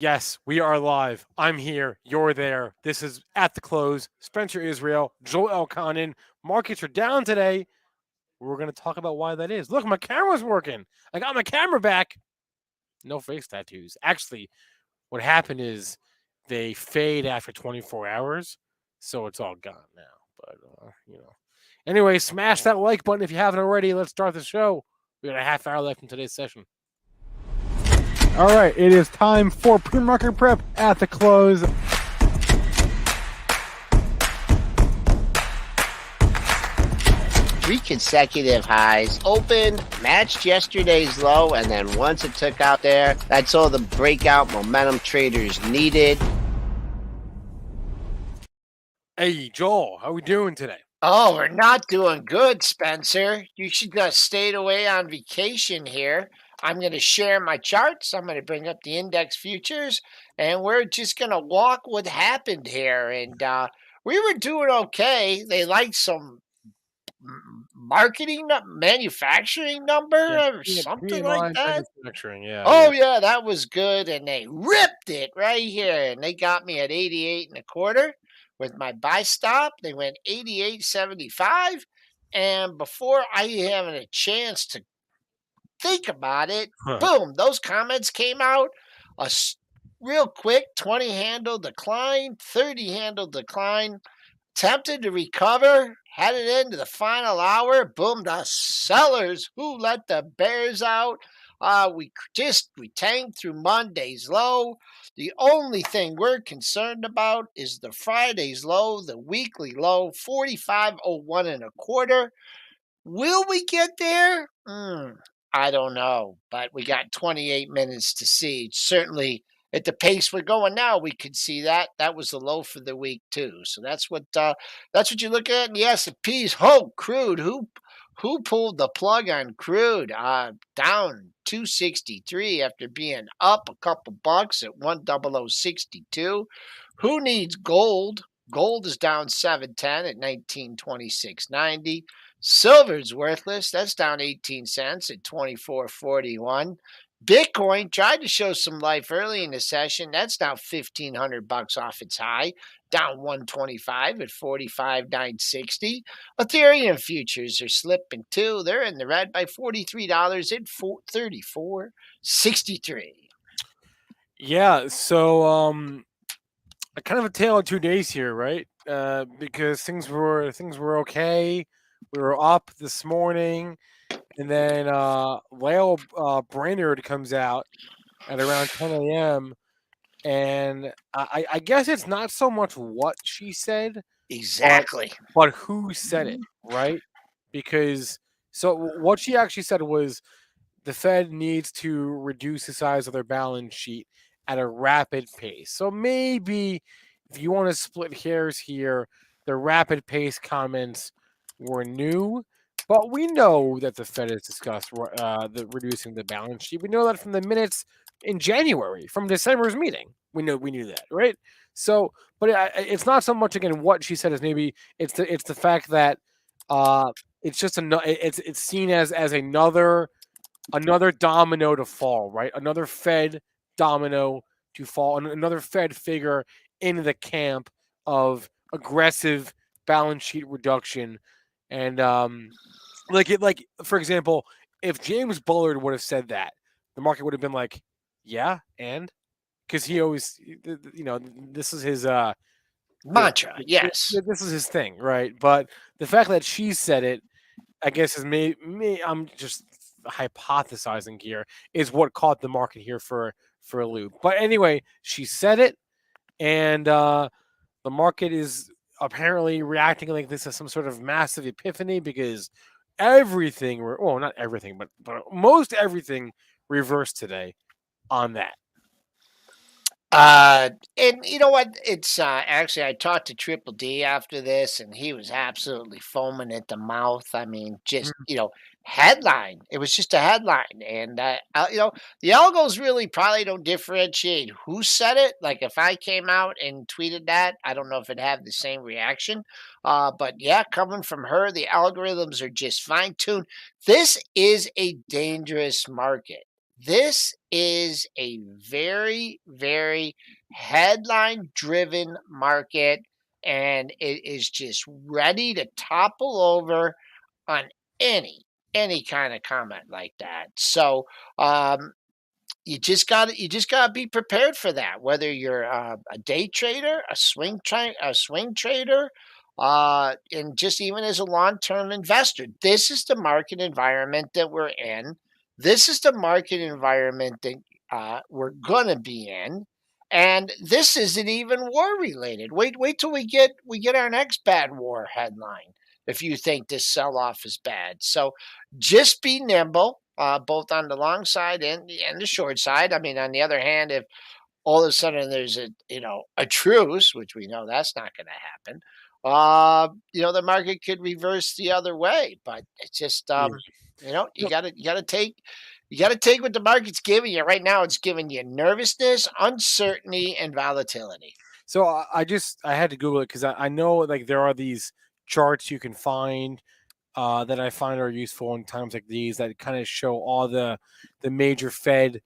Yes, we are live. I'm here. You're there. This is At the Close. Spencer Israel, Joel Elconin. Markets are down today. We're going to talk about why that is. Look, my camera's working. I got my camera back. No face tattoos. Actually, what happened is they fade after 24 hours, so it's all gone now. But. Anyway, smash that like button if you haven't already. Let's start the show. We got a half hour left in today's session. All right, it is time for PreMarket Prep at the close. 3 consecutive highs, opened, matched yesterday's low, and then once it took out there, that's all the breakout momentum traders needed. Hey, Joel, how we doing today? Oh, we're not doing good, Spencer. You should have stayed away on vacation here. I'm going to share my charts. I'm going to bring up the index futures, and we're just going to walk what happened here. And we were doing okay. They liked some manufacturing number or something like that. Manufacturing, Yeah, that was good. And they ripped it right here. And they got me at 88 and a quarter with my buy stop. They went 88.75. And before I having a chance to think about it, boom, those comments came out. Real quick 20 handle decline, 30 handle decline. Tempted to recover, headed into the final hour. Boom, the sellers who let the bears out. We tanked through Monday's low. The only thing we're concerned about is the Friday's low, the weekly low, 45.01 and a quarter. Will we get there? I don't know, but we got 28 minutes to see. Certainly, at the pace we're going now, we could see that. That was the low for the week too. So that's what you look at in the S&Ps. Oh, crude. Who pulled the plug on crude? Down 263 after being up a couple bucks at 10062. Who needs gold? Gold is down 710 at 1926.90. Silver's worthless. That's down 18 cents at 24.41. Bitcoin tried to show some life early in the session. That's now $1,500 off its high, down 125 at 45.960. Ethereum futures are slipping too. They're in the red by $43 at 34.63. Yeah, so kind of a tale of 2 days here, right? Because things were okay. We were up this morning, and then brainerd comes out at around 10 a.m. And I guess it's not so much what she said, Exactly. but who said it, right? Because so what she actually said was the Fed needs to reduce the size of their balance sheet at a rapid pace. So maybe if you want to split hairs here, the rapid pace comments were new, but we know that the Fed has discussed reducing the balance sheet. We know that from the minutes in January, from December's meeting. We knew that, right? So, but it's not so much again what she said as maybe it's the fact that it's just it's seen as another domino to fall, right? Another Fed domino to fall, another Fed figure in the camp of aggressive balance sheet reduction. And like for example, if James Bullard would have said that, the market would have been like, yeah, and because he always, this is his mantra. Yes, this is his thing, right? But the fact that she said it, I guess, is me. I'm just hypothesizing here, is what caught the market here for a loop. But anyway, she said it, and the market is apparently reacting like this is some sort of massive epiphany because everything, well, not everything, but most everything reversed today on that. And you know what? It's actually I talked to Triple D after this, and he was absolutely foaming at the mouth. I mean, just headline. It was just a headline, and the algos really probably don't differentiate who said it. Like if I came out and tweeted that, I don't know if it'd have the same reaction. But yeah, coming from her, the algorithms are just fine tuned. This is a dangerous market. This is a very, very headline-driven market, and it is just ready to topple over on any kind of comment like that. So, um, you just got to be prepared for that. Whether you're a day trader, a swing trader, and just even as a long term investor, this is the market environment that we're in. This is the market environment that we're gonna be in, and this isn't even war related. Wait till we get our next bad war headline. If you think this sell off is bad, so just be nimble, both on the long side and the short side. I mean, on the other hand, if all of a sudden there's a truce, which we know that's not going to happen, the market could reverse the other way. But it's just Yeah. you got to take what the market's giving you right now. It's giving you nervousness, uncertainty, and volatility. So I had to Google it because I know like there are these charts you can find that I find are useful in times like these that kind of show all the major Fed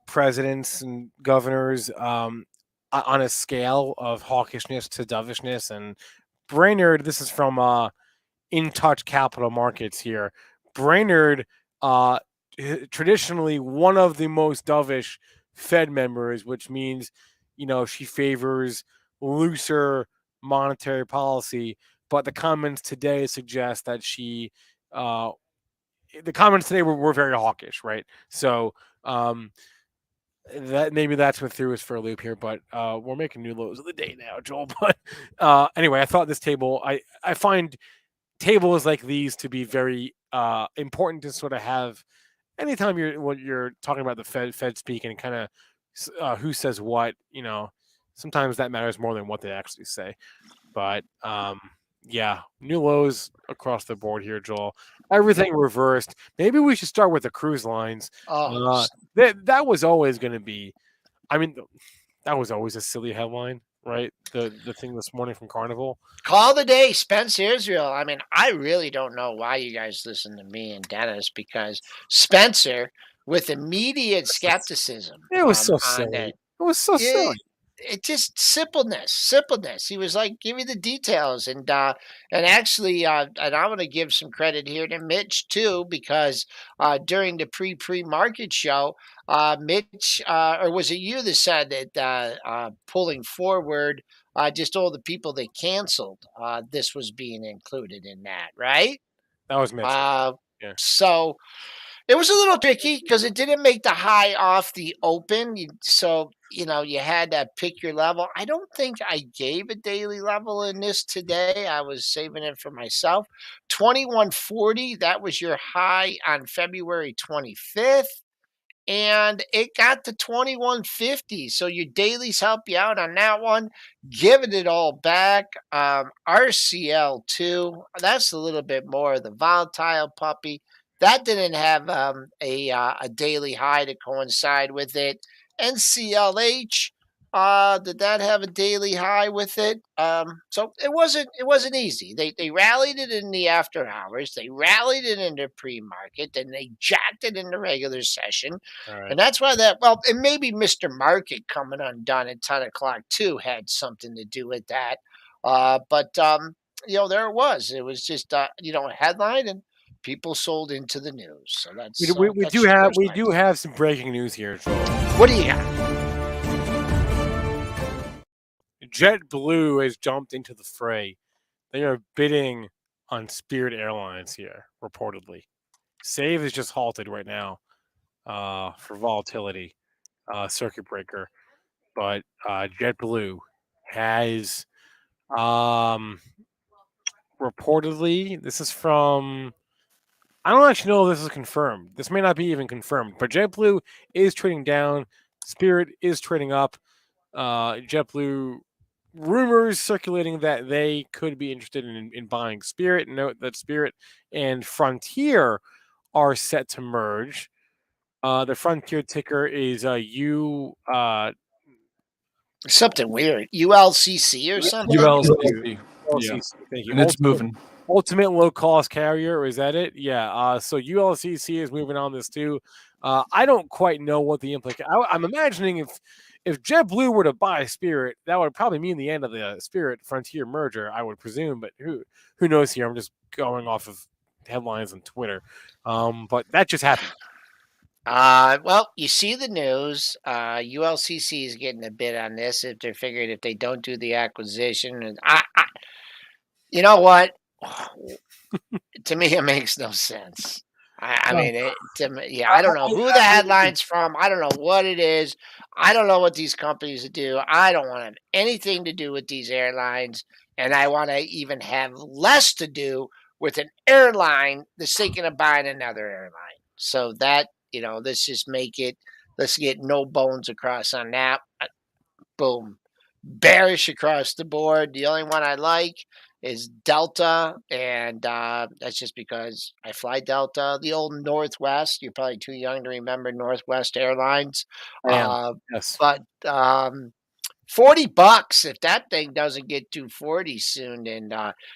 presidents and governors on a scale of hawkishness to dovishness. And Brainerd, this is from In Touch Capital Markets here. Brainerd, traditionally one of the most dovish Fed members, which means, she favors looser monetary policy. But the comments today suggest that the comments today were very hawkish, right? So, that maybe that's what threw us for a loop here, but we're making new lows of the day now, Joel. But anyway, I thought this table, I find tables like these to be very important to sort of have anytime you're talking about the Fed speak and kind of who says what. Sometimes that matters more than what they actually say. But yeah, new lows across the board here, Joel. Everything reversed. Maybe we should start with the cruise lines. Oh, That was always going to be. I mean, that was always a silly headline, right? The thing this morning from Carnival. call the day, Spence Israel. I mean, I really don't know why you guys listen to me and Dennis, because Spencer, with immediate skepticism, It was so on silly. that, It was so it, silly. it just simpleness. He was like, "Give me the details," and actually, and I want to give some credit here to Mitch too, because during the pre-market show, Mitch, or was it you that said that pulling forward just all the people they canceled, this was being included in that, right? That was Mitchell. Uh, Yeah. so it was a little tricky because it didn't make the high off the open. So, you had to pick your level. I don't think I gave a daily level in this today. I was saving it for myself. 2140, that was your high on February 25th. And it got to 2150. So your dailies help you out on that one. Giving it all back. RCL2, that's a little bit more of the volatile puppy. That didn't have a daily high to coincide with it. NCLH, did that have a daily high with it? So it wasn't easy. They rallied it in the after hours. They rallied it in the pre-market, and they jacked it in the regular session. All right. And that's why and maybe Mr. Market coming undone at 10 o'clock too had something to do with that. But there it was. It was just, a headline, and people sold into the news. So We that's do your have first line. some breaking news here, Joel. What do you got? JetBlue has jumped into the fray. They are bidding on Spirit Airlines here, reportedly. Save is just halted right now for volatility, circuit breaker. But JetBlue has reportedly, this is from, I don't actually know if this is confirmed. This may not be even confirmed, but JetBlue is trading down. Spirit is trading up. JetBlue rumors circulating that they could be interested in buying Spirit. Note that Spirit and Frontier are set to merge. The Frontier ticker is U. Something weird. ULCC or something? ULCC. Yeah. LCC, thank you. And it's moving. Ultimate low cost carrier, is that it? Yeah. So ULCC is moving on this too. I don't quite know what the implication. I'm imagining if JetBlue were to buy Spirit, that would probably mean the end of the Spirit Frontier merger, I would presume. But who knows here? I'm just going off of headlines on Twitter. But that just happened. Well, you see the news. ULCC is getting a bid on this if they're figuring if they don't do the acquisition. And you know what? To me, it makes no sense. I Well, mean, to me, yeah, I don't know who the headline's from. I don't know what it is. I don't know what these companies do. I don't want to have anything to do with these airlines, and I want to even have less to do with an airline that's thinking of buying another airline. So that let's just make it. Let's get no bones across on that. Boom. Bearish across the board. The only one I like is Delta, and that's just because I fly Delta. The old Northwest. You're probably too young to remember Northwest Airlines, I am. uh, Yes. but $40 if that thing doesn't get to 40 soon, and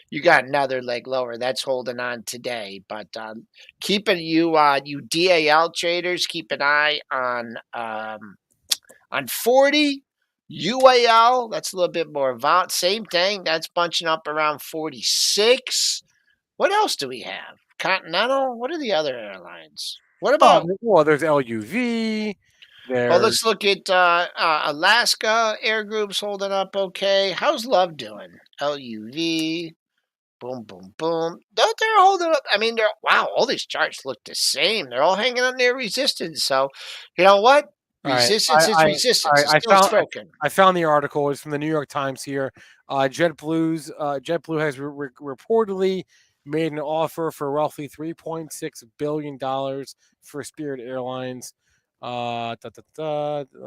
you got another leg lower. That's holding on today, but keeping you DAL traders, keep an eye on 40. UAL, that's a little bit more same thing. That's bunching up around 46. What else do we have? Continental? What are the other airlines? What about? Well, there's LUV. Oh, There's let's look at Alaska Air Group's holding up okay. How's Love doing? LUV. Boom, boom, boom. They're holding up. I mean, wow, all these charts look the same. They're all hanging on near resistance. So, you know what? all right. Resistance is resistance. It's still spoken. I found the article. It's from the New York Times here. JetBlue has reportedly made an offer for roughly $3.6 billion for Spirit Airlines. Let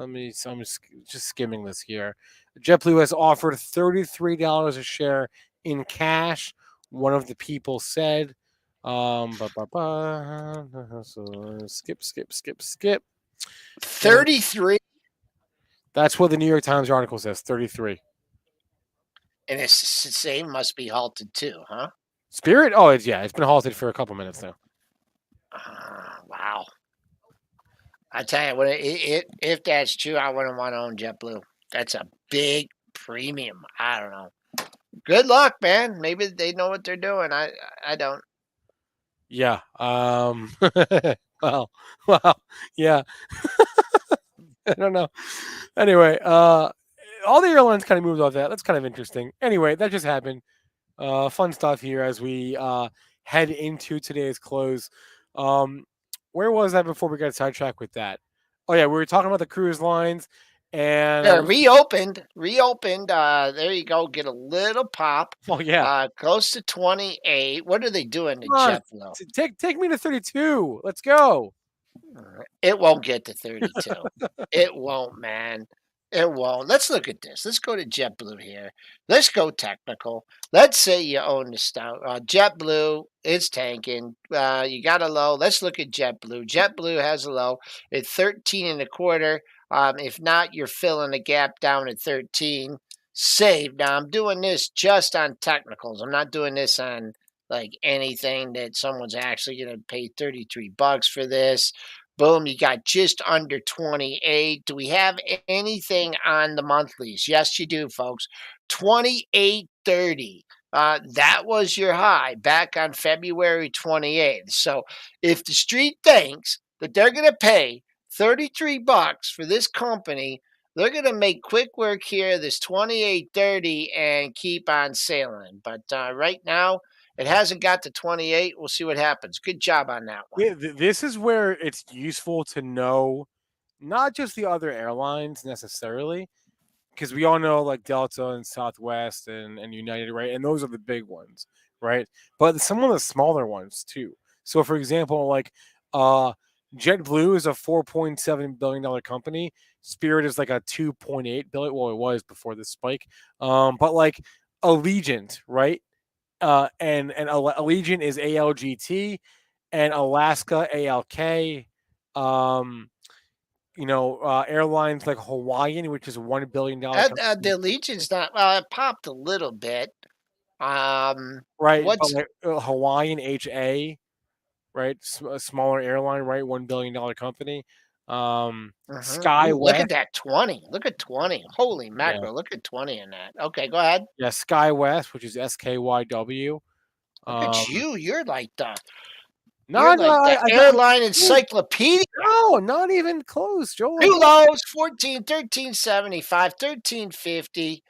me. So I'm just skimming this here. JetBlue has offered $33 a share in cash. One of the people said. So skip. 33, That's what the New York Times article says. 33. and it's the same must be halted too, huh? Spirit? Oh, it's been halted for a couple minutes now. Wow. I tell you what, if that's true, I wouldn't want to own JetBlue. That's a big premium. I don't know. Good luck, man. Maybe they know what they're doing. I don't. Yeah. Well, yeah. I don't know. Anyway, all the airlines kind of moved off that. That's kind of interesting. Anyway, that just happened. Fun stuff here as we head into today's close. Where was that before we got sidetracked with that? Oh yeah, we were talking about the cruise lines, and They're reopened. There you go. Get a little pop. oh yeah, Close to 28. What are they doing to come on, JetBlue? take me to 32. Let's go. It won't get to 32. It won't, man. It won't. Let's look at this. Let's go to JetBlue here. Let's go technical. Let's say you own the stock. JetBlue is tanking. You got a low. Let's look at JetBlue. JetBlue has a low at 13 and a quarter. If not, you're filling the gap down at 13. Save. Now I'm doing this just on technicals. I'm not doing this on like anything that someone's actually going to pay $33 for this. Boom, you got just under 28. Do we have anything on the monthlies? Yes, you do, folks. 28.30. That was your high back on February 28th. So if the street thinks that they're going to pay $33 for this company, they're going to make quick work here, this 28.30, and keep on sailing. But right now, it hasn't got to 28. We'll see what happens. Good job on that one. Yeah, this is where it's useful to know not just the other airlines necessarily, because we all know like Delta and Southwest and United, right? And those are the big ones, right? But some of the smaller ones too. So, for example, like JetBlue is a $4.7 billion company. Spirit is like a $2.8 billion. Well, it was before this spike. But like Allegiant, right? And Allegiant is ALGT, and Alaska ALK. Airlines like Hawaiian, which is $1 billion. The Legion's not well. It popped a little bit. Right, What's but like Hawaiian HA, right? A smaller airline, right? $1 billion company. Ooh, look SkyWest, at that 20. Look at 20. Holy yeah, mackerel. Look at 20 in that. Okay, go ahead. yeah, SkyWest, which is SKYW. Look at Um, you. You're no, no, like the I got airline encyclopedia. no, not even close, Joel. New lows 14, 1375, 1350.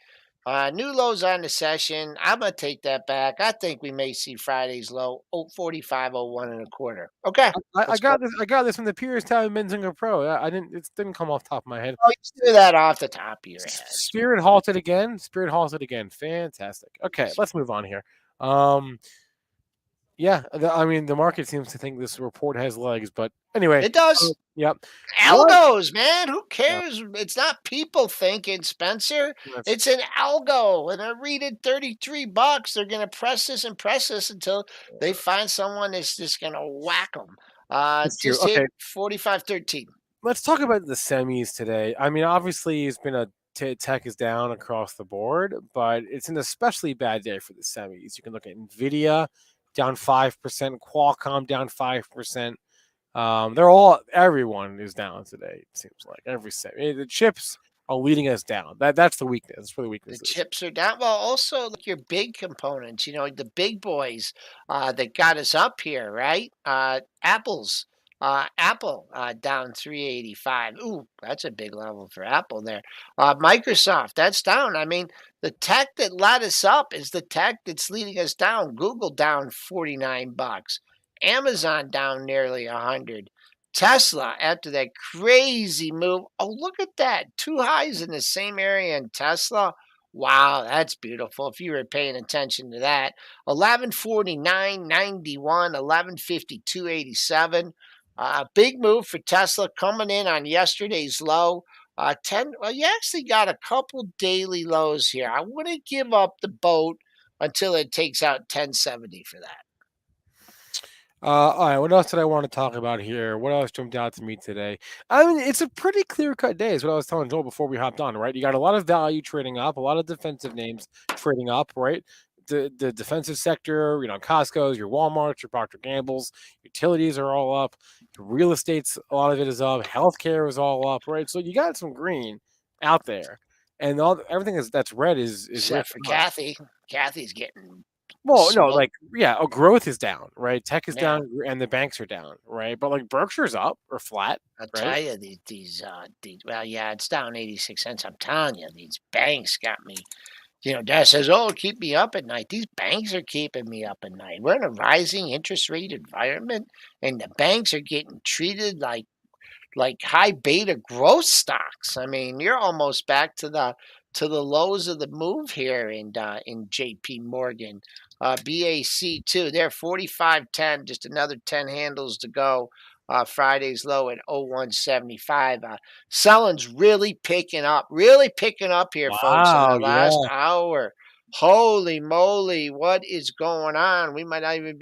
New lows on the session. I'm gonna take that back. I think we may see Friday's low 45.01 and a quarter. Okay, I let's go. got this. I got this from the Pierce Town Benzinga Pro. I didn't. It didn't come off the top of my head. Oh, you do that off the top of your head. Spirit halted again. Spirit halted again. Fantastic. Okay, let's move on here. Um, yeah, I mean the market seems to think this report has legs, but anyway. It does. Yep. What? Algos, man. Who Yeah, cares? It's not people thinking, Spencer. that's It's an algo. And they're reading $33. They're going to press this and press this until they find someone that's just going to whack them. that's true. Just hit Okay, 45.13. let's talk about the semis today. I mean, obviously, it's been tech is down across the board, but it's an especially bad day for the semis. You can look at Nvidia down 5%, Qualcomm down 5%. Everyone is down today. It seems like every semi. The chips are leading us down. That's the weakness. That's where the The weakness is. chips are down. Well, also look your big components. The big boys that got us up here, right? Apple down 385. Ooh, that's a big level for Apple there. Microsoft, that's down. I mean, the tech that led us up is the tech that's leading us down. Google down $49. Amazon down nearly 100. Tesla, after that crazy move. Oh, look at that. Two highs in the same area in Tesla. Wow, that's beautiful. If you were paying attention to that, 1149.91, 1152.87. Big move for Tesla coming in on yesterday's low. 10. Well, you actually got a couple daily lows here. I wouldn't give up the boat until it takes out 1070 for that. All right, what else did I want to talk about here? What else jumped out to me today? I mean, it's a pretty clear cut day, is what I was telling Joel before we hopped on, right? You got a lot of value trading up, a lot of defensive names trading up, right? The defensive sector, Costco's, your Walmart's, your Procter Gamble's, utilities are all up, real estate's a lot of it is up, healthcare is all up, right? So you got some green out there, and everything that's red is Except for ripping up. Kathy. Kathy's getting Well, no, smoked. like, yeah, growth is down, right? Tech is Yeah. down and the banks are down, right? But like Berkshire's up or flat, I'll right? tell you well, yeah, it's down 86 cents. I'm telling you, these banks got me. Dad says, "Oh, keep me up at night." These banks are keeping me up at night. We're in a rising interest rate environment, and the banks are getting treated like high beta growth stocks. I mean, you're almost back to the lows of the move here in JP Morgan. BAC too. They're 45.10, just another 10 handles to go. Friday's low at 0175. Selling's really picking up here, folks, in Wow, the yeah. last hour. Holy moly, what is going on? We might not even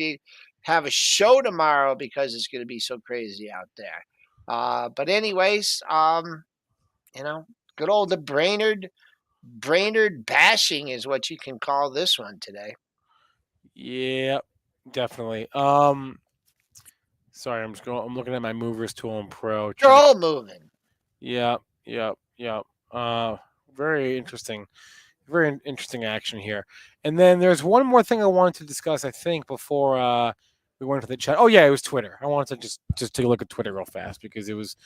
have a show tomorrow because it's going to be so crazy out there. But anyways, you know, good old the Brainerd bashing is what you can call this one today. Yeah, definitely. Sorry, I'm looking at my movers tool in Pro. You're all moving. Yeah, yeah. Uh, very interesting. Very interesting action here. And then there's one more thing I wanted to discuss, I think, before we went to the chat. Oh yeah, it was Twitter. I wanted to just take a look at Twitter real fast because it was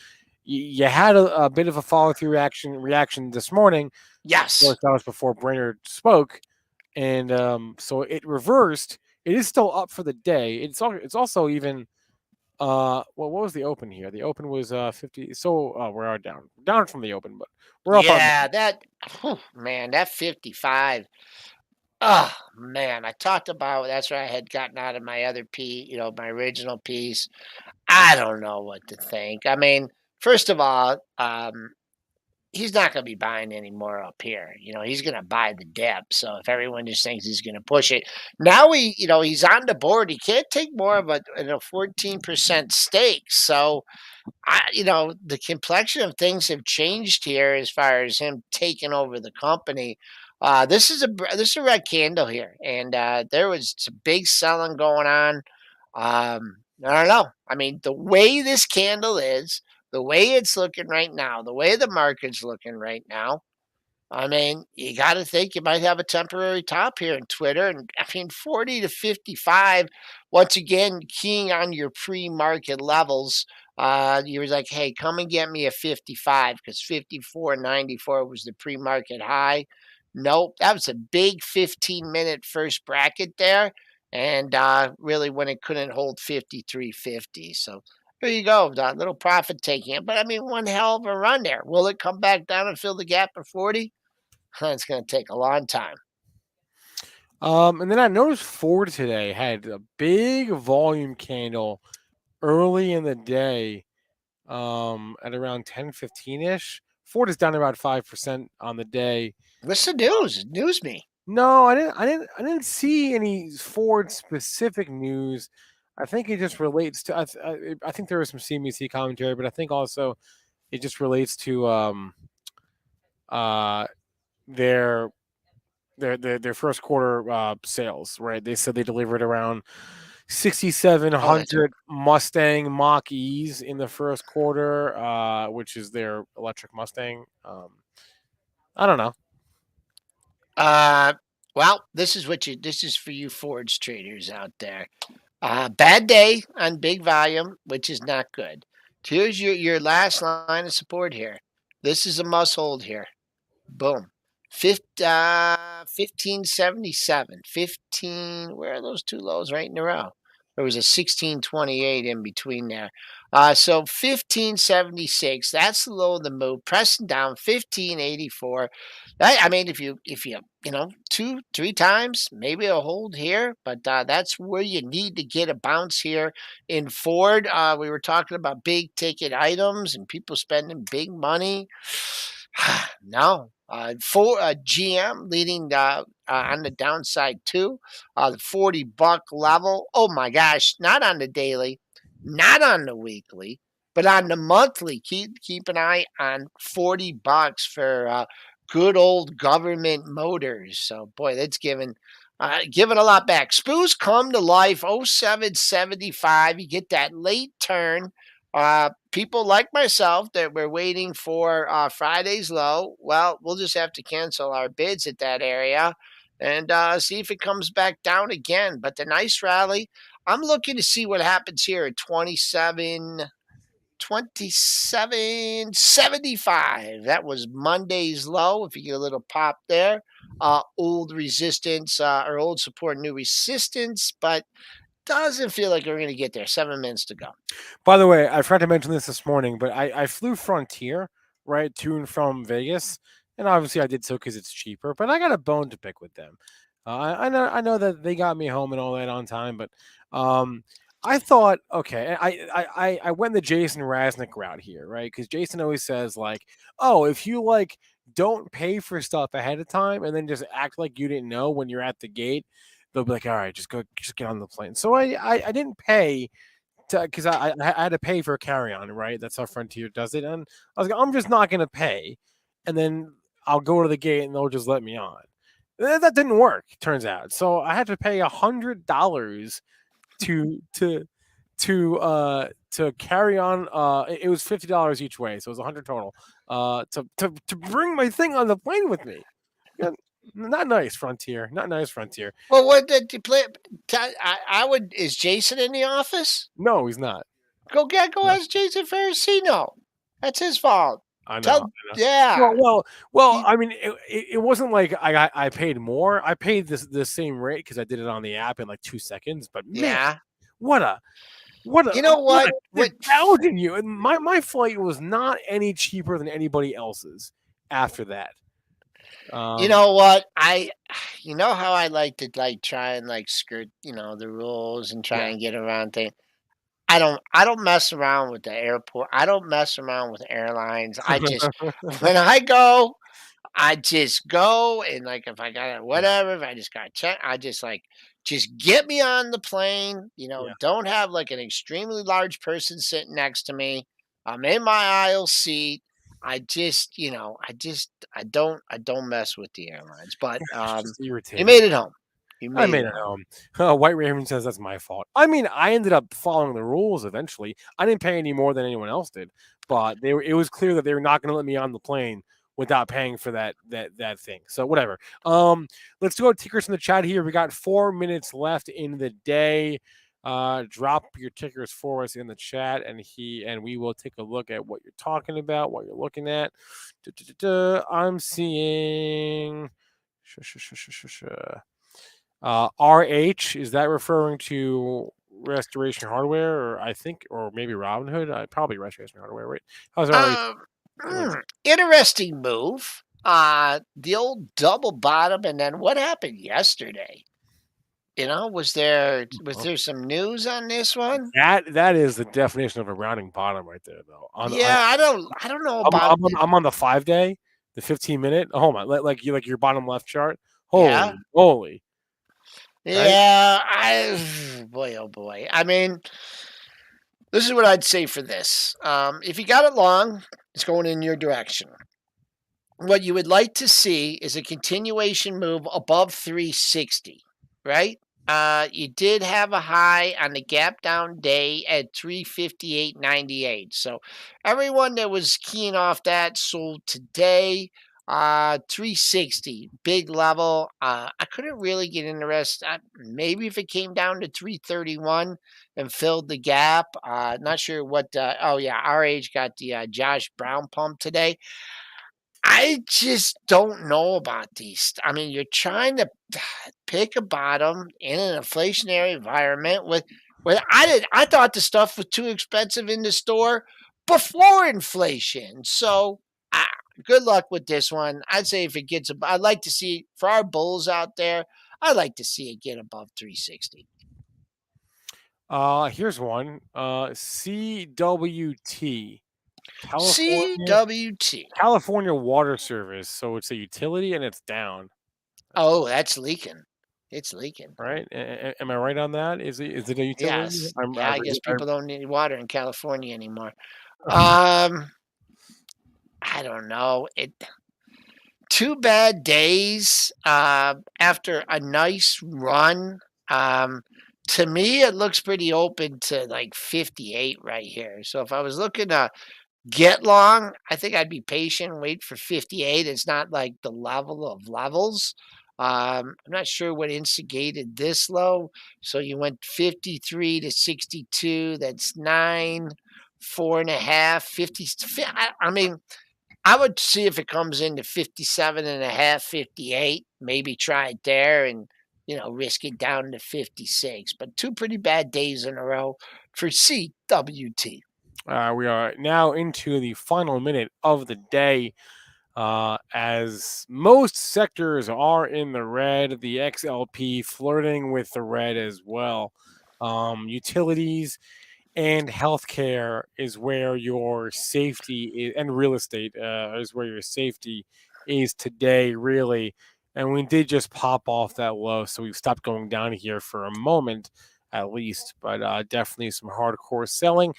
you had a bit of a follow through reaction this morning. Of Yes. course, that was before Brainerd spoke, and so it reversed. It is still up for the day. It's also even well, what was the open here? The open was 50. So we are down from the open, but we're up on. Yeah, man, that 55. Oh man, I talked about that's where I had gotten out of my other piece, my original piece. I don't know what to think. I mean, first of all, he's not going to be buying any more up here. He's going to buy the depth. So if everyone just thinks he's going to push it, now he's on the board. He can't take more of a 14% stake. So the complexion of things have changed here as far as him taking over the company. This is a red candle here, and there was some big selling going on. I don't know. I mean, the way this candle is, the way it's looking right now, the way the market's looking right now, I mean, you got to think you might have a temporary top here in Twitter. And I mean, 40 to 55, once again, keying on your pre market levels. You were like, hey, come and get me a 55 because 54.94 was the pre market high. Nope, that was a big 15-minute first bracket there. And really, when it couldn't hold 53.50. So there you go, a little profit taking. But I mean, one hell of a run there. Will it come back down and fill the gap for 40? It's going to take a long time. And then I noticed Ford today had a big volume candle early in the day, at around 10:15 ish. Ford is down about 5% on the day. What's the news? News me. No, I didn't see any Ford specific news. I think it just relates to. I think there was some CNBC commentary, but I think also it just relates to uh their their first quarter sales. Right? They said they delivered around Oh, that's 6,700 Mustang Mach E's in the first quarter, which is their electric Mustang. I don't know. uh. Well, this is this is for you Forge traders out there. Bad day on big volume, which is not good. Here's your last line of support here. This is a must hold here. Boom. 1577. 15. Where are those two lows right in a row? There was a 1628 in between there. So 1576. That's the low of the move. Pressing down 1584. I mean, if you two, three times, maybe a hold here, but that's where you need to get a bounce here in Ford. We were talking about big ticket items and people spending big money. No. For GM leading on the downside too. The $40 level. Oh my gosh! Not on the daily, not on the weekly, but on the monthly. Keep an eye on $40 for good old government motors. So boy, that's giving a lot back. Spoos come to life. 0775. You get that late turn. People like myself that were waiting for Friday's low, well, we'll just have to cancel our bids at that area and see if it comes back down again. But the nice rally, I'm looking to see what happens here at 27.75. That was Monday's low. If you get a little pop there, old resistance or old support, new resistance, but doesn't feel like we're going to get there. 7 minutes to go. By the way, I forgot to mention this morning, but I flew Frontier right to and from Vegas, and obviously I did so because it's cheaper. But I got a bone to pick with them. I know that they got me home and all that on time, but I thought okay, I went the Jason Raznick route here, right? Because Jason always says like, oh, if you like don't pay for stuff ahead of time and then just act like you didn't know when you're at the gate, they'll be like, all right, just get on the plane. So I didn't pay because I had to pay for a carry on, right? That's how Frontier does it, and I was like, I'm just not gonna pay, and then I'll go to the gate and they'll just let me on. That didn't work, turns out. So I had to pay $100 to to to carry on. It was $50 each way, so it was 100 total. To bring my thing on the plane with me. Yeah, not nice, Frontier. Not nice, Frontier. Well, what did you play? I would. Is Jason in the office? No, he's not. Go No. ask Jason Ferricino. That's his fault. I know. Tell Well, yeah. well, well. He, I mean, it wasn't like I paid more. I paid the same rate because I did it on the app in like 2 seconds. But man, yeah. what a what a You know what what? a they're What gouging you. And my flight was not any cheaper than anybody else's after that. you Um, know what? You know how I like to try and skirt, the rules and try yeah. and get around things. I don't mess around with the airport. I don't mess around with airlines. I just when I go, I just go and if I got Yeah, whatever, if I just got to check, I just get me on the plane. yeah. Don't have an extremely large person sitting next to me. I'm in my aisle seat. I don't mess with the airlines. But It's just you irritating. made it home. You I made made it it home. home. White Raven says that's my fault. I mean, I ended up following the rules eventually. I didn't pay any more than anyone else did, but it was clear that they were not going to let me on the plane without paying for that thing. So whatever. Let's go tickers in the chat here. We got 4 minutes left in the day. Drop your tickers for us in the chat, and we will take a look at what you're talking about, what you're looking at. I'm seeing. RH, is that referring to Restoration Hardware, or I think, or maybe Robinhood? Probably Restoration Hardware, right? How's RH? Interesting move. The old double bottom, and then what happened yesterday? Was there some news on this one? That is the definition of a rounding bottom right there, though. Yeah, I don't know about I'm on the 5-day, the 15-minute. Oh my, like your bottom left chart. yeah. Holy moly! Right? Yeah, boy, oh boy. I mean, this is what I'd say for this. If you got it long, it's going in your direction. What you would like to see is a continuation move above 360, right? You did have a high on the gap down day at 358.98. So everyone that was keying off that sold today. 360, big level. I couldn't really get in the rest. Maybe if it came down to 331 and filled the gap. Not sure what. Oh yeah, RH got the Josh Brown pump today. I just don't know about these. I mean, you're trying to pick a bottom in an inflationary environment with I thought the stuff was too expensive in the store before inflation. So, good luck with this one. I'd say if it gets I'd like to see for our bulls out there, I'd like to see it get above 360. Here's one. CWT, California CWT. California Water Service. So it's a utility and it's down. Oh, that's leaking. It's leaking. Right? Am I right on that? Is it a utility? Yes. Yeah, I guess people don't need water in California anymore. I don't know. Two bad days after a nice run. To me, it looks pretty open to like 58 right here. So if I was looking to get long, I think I'd be patient, wait for 58. It's not like the level of levels. I'm not sure what instigated this low. So you went 53 to 62. That's 9, 4.5, 50. I mean, I would see if it comes into 57.5, 58. Maybe try it there and, risk it down to 56. But two pretty bad days in a row for CWT. We are now into the final minute of the day. As most sectors are in the red, the XLP flirting with the red as well. Utilities and healthcare is where your safety is, and real estate is where your safety is today, really. And we did just pop off that low, so we've stopped going down here for a moment at least, but definitely some hardcore selling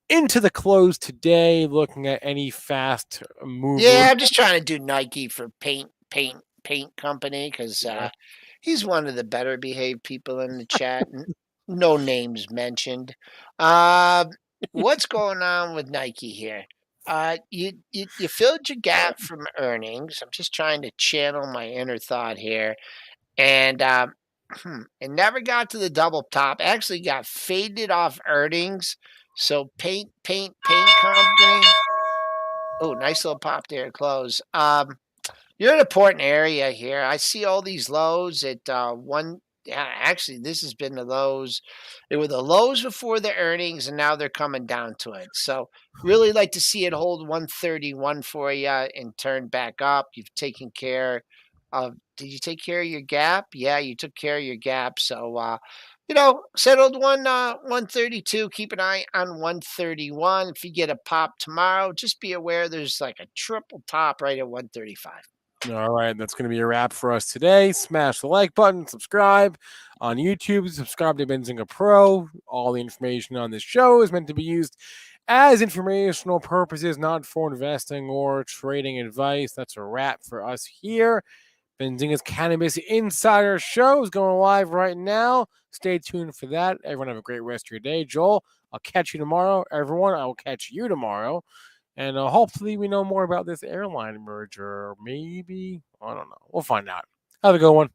into the close today, looking at any fast mover. Yeah, I'm just trying to do Nike for paint company because he's one of the better behaved people in the chat. No names mentioned. What's going on with Nike here? You filled your gap from earnings. I'm just trying to channel my inner thought here, and it never got to the double top. Actually, got faded off earnings. So paint company. Oh, nice little pop there, close. You're in an important area here. I see all these lows at one. Yeah, actually, this has been the lows. They were the lows before the earnings, and now they're coming down to it. So, really like to see it hold 131 for you and turn back up. You've taken care of. Did you take care of your gap? Yeah, you took care of your gap. So, settled 132. Keep an eye on 131. If you get a pop tomorrow, just be aware there's like a triple top right at 135. All right, that's going to be a wrap for us today. Smash the like button, subscribe on YouTube, subscribe to Benzinga Pro. All the information on this show is meant to be used as informational purposes, not for investing or trading advice. That's a wrap for us here. Benzinga's Cannabis Insider Show is going live right now. Stay tuned for that. Everyone have a great rest of your day. Joel, I'll catch you tomorrow. Everyone, I will catch you tomorrow. And hopefully we know more about this airline merger. Maybe. I don't know. We'll find out. Have a good one.